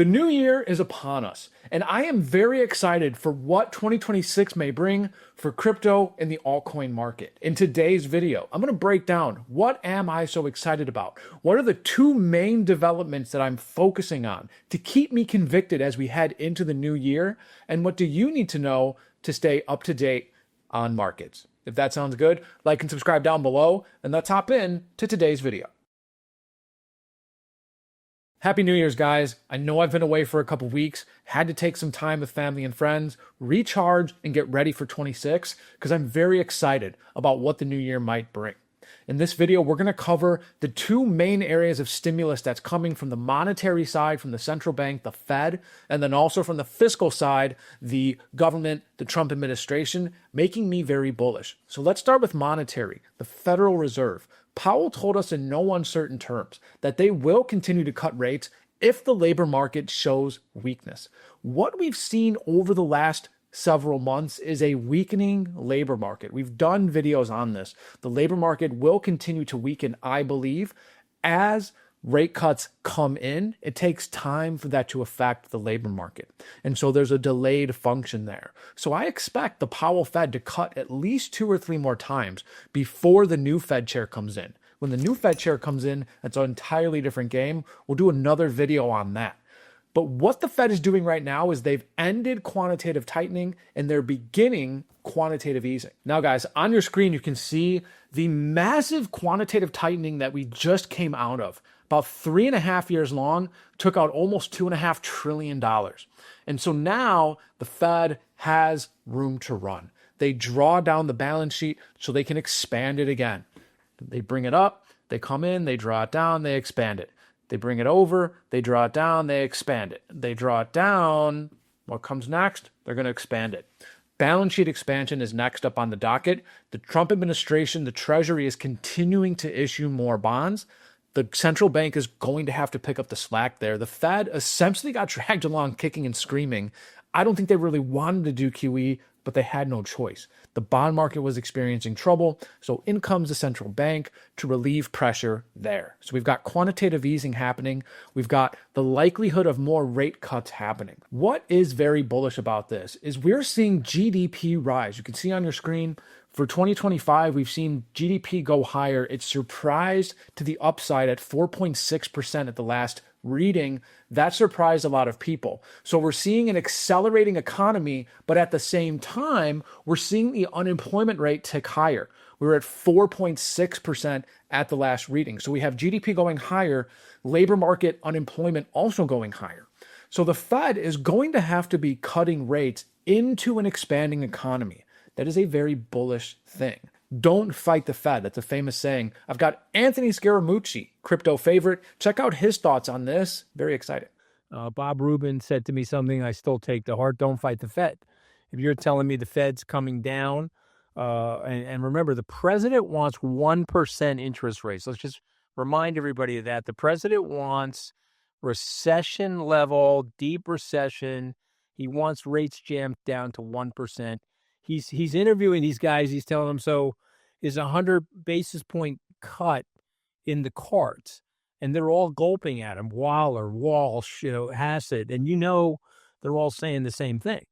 The new year is upon us, and I am very excited for what 2026 may bring for crypto and the altcoin market. In today's video, I'm going to break down what am I so excited about? What are the two main developments that I'm focusing on to keep me convicted as we head into the new year? And what do you need to know to stay up to date on markets? If that sounds good, like and subscribe down below, and let's hop in to today's video. Happy New Year's, guys. I know I've been away for a couple weeks, had to take some time with family and friends, recharge, and get ready for 26 because I'm very excited about what the new year might bring. In this video, we're going to cover the two main areas of stimulus that's coming from the monetary side, from the central bank, the Fed, and then also from the fiscal side, the government, the Trump administration, making me very bullish. So let's start with monetary, the Federal Reserve. Powell told us in no uncertain terms that they will continue to cut rates if the labor market shows weakness. What we've seen over the last several months is a weakening labor market. We've done videos on this. The labor market will continue to weaken, I believe, as rate cuts come in. It takes time for that to affect the labor market. And so there's a delayed function there. So I expect the Powell Fed to cut at least 2 or 3 more times before the new Fed chair comes in. When the new Fed chair comes in, it's an entirely different game. We'll do another video on that. But what the Fed is doing right now is they've ended quantitative tightening and they're beginning quantitative easing. Now, guys, on your screen, you can see the massive quantitative tightening that we just came out of. About 3.5 years long, took out almost $2.5 trillion. And so now the Fed has room to run. They draw down the balance sheet so they can expand it again. They bring it up, they come in, they draw it down, they expand it. They bring it over, they draw it down, they expand it. They draw it down, what comes next? They're going to expand it. Balance sheet expansion is next up on the docket. The Trump administration, the Treasury is continuing to issue more bonds. The central bank is going to have to pick up the slack there. The Fed essentially got dragged along kicking and screaming. I don't think they really wanted to do QE, but they had no choice. The bond market was experiencing trouble, so in comes the central bank to relieve pressure there. So we've got quantitative easing happening. We've got the likelihood of more rate cuts happening. What is very bullish about this is we're seeing GDP rise. You can see on your screen, for 2025, we've seen GDP go higher. It surprised to the upside at 4.6% at the last reading. That surprised a lot of people. So we're seeing an accelerating economy, but at the same time, we're seeing the unemployment rate tick higher. We were at 4.6% at the last reading. So we have GDP going higher, labor market unemployment also going higher. So the Fed is going to have to be cutting rates into an expanding economy. That is a very bullish thing. Don't fight the Fed. That's a famous saying. I've got Anthony Scaramucci, crypto favorite. Check out his thoughts on this. Very excited. Bob Rubin said to me something I still take to heart. Don't fight the Fed. If you're telling me the Fed's coming down, and remember, the president wants 1% interest rates. Let's just remind everybody of that. The president wants recession level, deep recession. He wants rates jammed down to 1%. He's interviewing these guys. He's telling them, so is a 100 basis point cut in the cards? And they're all gulping at him. Waller, Walsh, Hassett. And they're all saying the same thing,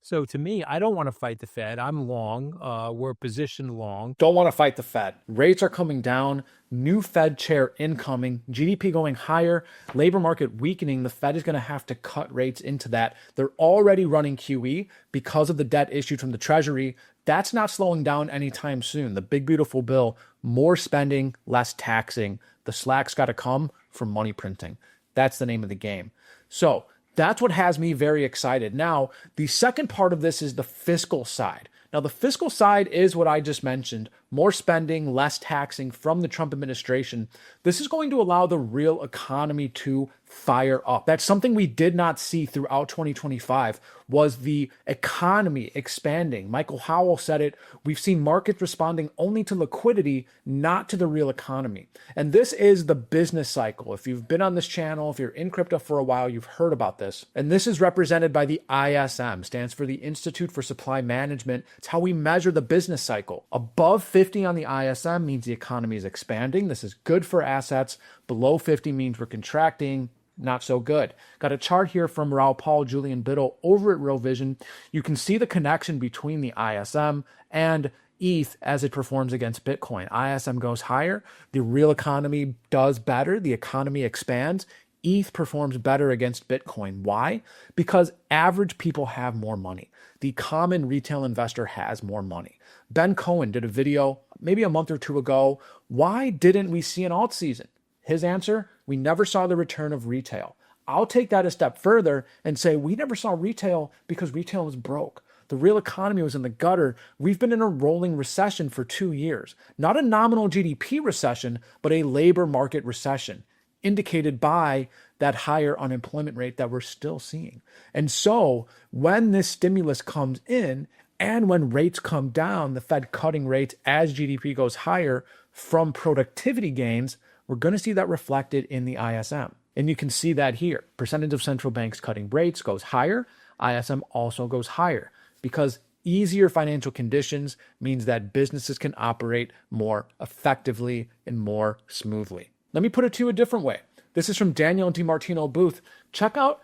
So to me, I don't want to fight the Fed. I'm long. We're positioned long. Don't want to fight the Fed. Rates are coming down. New Fed chair incoming. GDP going higher. Labor market weakening. The Fed is going to have to cut rates into that. They're already running QE because of the debt issued from the Treasury. That's not slowing down anytime soon. The big, beautiful bill, more spending, less taxing. The slack's got to come from money printing. That's the name of the game. So that's what has me very excited. Now, the second part of this is the fiscal side. Now, the fiscal side is what I just mentioned, more spending, less taxing from the Trump administration. This is going to allow the real economy to fire up. That's something we did not see throughout 2025 was the economy expanding. Michael Howell said it. We've seen markets responding only to liquidity, not to the real economy. And this is the business cycle. If you've been on this channel, if you're in crypto for a while, you've heard about this. And this is represented by the ISM, stands for the Institute for Supply Management. It's how we measure the business cycle. Above 50 on the ISM means the economy is expanding. This is good for assets. Below 50 means we're contracting. not so good. Got a chart here from Raoul Paul, Julian Biddle over at Real Vision. You can see the connection between the ISM and ETH as it performs against Bitcoin. ISM goes higher, the real economy does better, the economy expands. ETH performs better against Bitcoin. Why? Because average people have more money. The common retail investor has more money. Ben Cohen did a video maybe a month or two ago. Why didn't we see an alt season? His answer, we never saw the return of retail. I'll take that a step further and say we never saw retail because retail was broke. The real economy was in the gutter. We've been in a rolling recession for 2 years. Not a nominal GDP recession, but a labor market recession, indicated by that higher unemployment rate that we're still seeing. And so when this stimulus comes in and when rates come down, the Fed cutting rates as GDP goes higher from productivity gains, we're going to see that reflected in the ISM. And you can see that here. Percentage of central banks cutting rates goes higher. ISM also goes higher because easier financial conditions means that businesses can operate more effectively and more smoothly. Let me put it to you a different way. This is from Daniel DiMartino Booth. Check out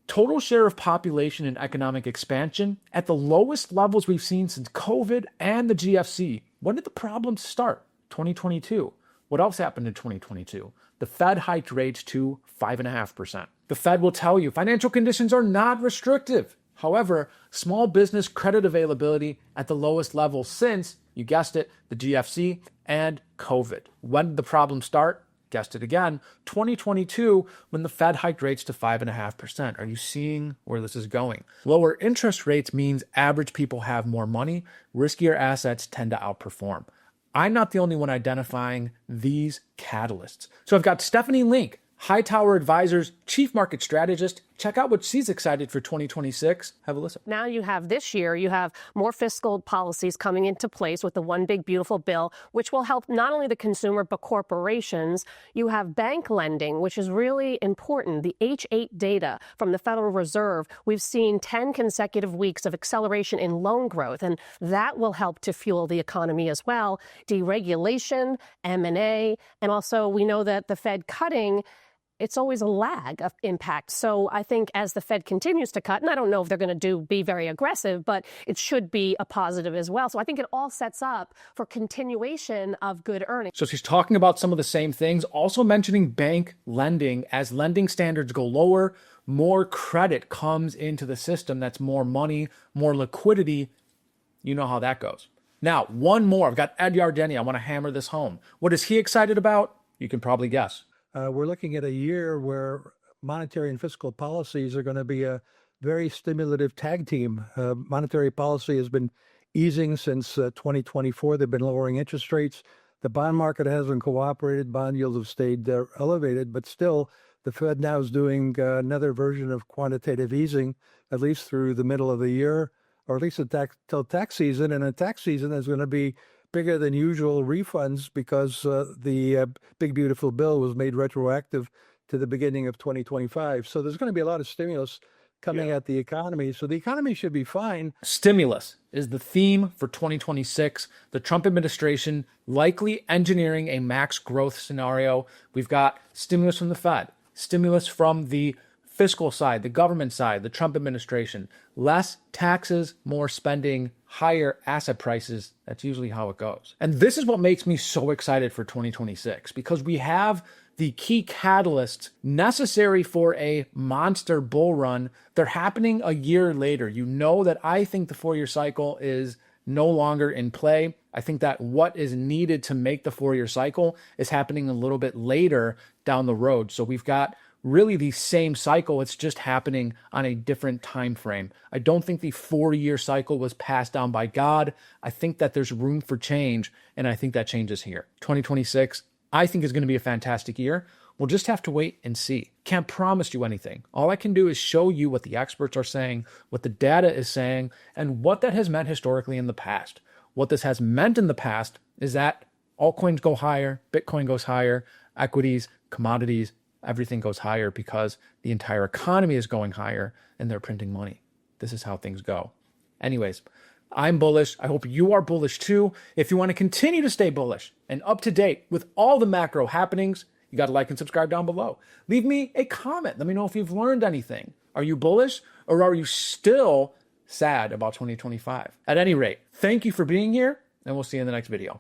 total share of population and economic expansion at the lowest levels we've seen since COVID and the GFC. When did the problems start? 2022. What else happened in 2022? The Fed hiked rates to 5.5%. The Fed will tell you financial conditions are not restrictive. However, small business credit availability at the lowest level since, you guessed it, the GFC and COVID. When did the problem start? Guessed it again, 2022, when the Fed hiked rates to 5.5%. Are you seeing where this is going? Lower interest rates means average people have more money. Riskier assets tend to outperform. I'm not the only one identifying these catalysts. So I've got Stephanie Link, Hightower Advisors Chief Market Strategist. Check out what she's excited for 2026. Have a listen. Now you have this year, you have more fiscal policies coming into place with the One Big Beautiful Bill, which will help not only the consumer, but corporations. You have bank lending, which is really important. The H8 data from the Federal Reserve, we've seen 10 consecutive weeks of acceleration in loan growth, and that will help to fuel the economy as well. Deregulation, M&A, and also we know that the Fed cutting, it's always a lag of impact. So I think as the Fed continues to cut, and I don't know if they're going to be very aggressive, but it should be a positive as well. So I think it all sets up for continuation of good earnings. So she's talking about some of the same things, also mentioning bank lending. As lending standards go lower, more credit comes into the system. That's more money, more liquidity. You know how that goes. Now, one more. I've got Ed Yardeni. I want to hammer this home. What is he excited about? You can probably guess. We're looking at a year where monetary and fiscal policies are going to be a very stimulative tag team. Monetary policy has been easing since 2024. They've been lowering interest rates. The bond market hasn't cooperated. Bond yields have stayed elevated, but still the Fed now is doing another version of quantitative easing, at least through the middle of the year, or at least till tax season. And a tax season is going to be bigger than usual refunds because the Big Beautiful Bill was made retroactive to the beginning of 2025. So there's going to be a lot of stimulus coming at the economy. So the economy should be fine. Stimulus is the theme for 2026. The Trump administration likely engineering a max growth scenario. We've got stimulus from the Fed, stimulus from the fiscal side, the government side, the Trump administration, less taxes, more spending, higher asset prices. That's usually how it goes. And this is what makes me so excited for 2026, because we have the key catalysts necessary for a monster bull run. They're happening a year later. You know that I think the 4-year cycle is no longer in play. I think that what is needed to make the 4-year cycle is happening a little bit later down the road. So we've got really the same cycle. It's just happening on a different time frame. I don't think the 4-year cycle was passed down by God. I think that there's room for change, and I think that change is here. 2026, I think, is going to be a fantastic year. We'll just have to wait and see. Can't promise you anything. All I can do is show you what the experts are saying, what the data is saying, and what that has meant historically in the past. What this has meant in the past is that altcoins go higher, Bitcoin goes higher, equities, commodities, everything goes higher because the entire economy is going higher and they're printing money. This is how things go. Anyways, I'm bullish. I hope you are bullish too. If you want to continue to stay bullish and up to date with all the macro happenings, You got to like and subscribe down below. Leave me a comment. Let me know if you've learned anything. Are you bullish or are you still sad about 2025? At any rate, thank you for being here, and we'll see you in the next video.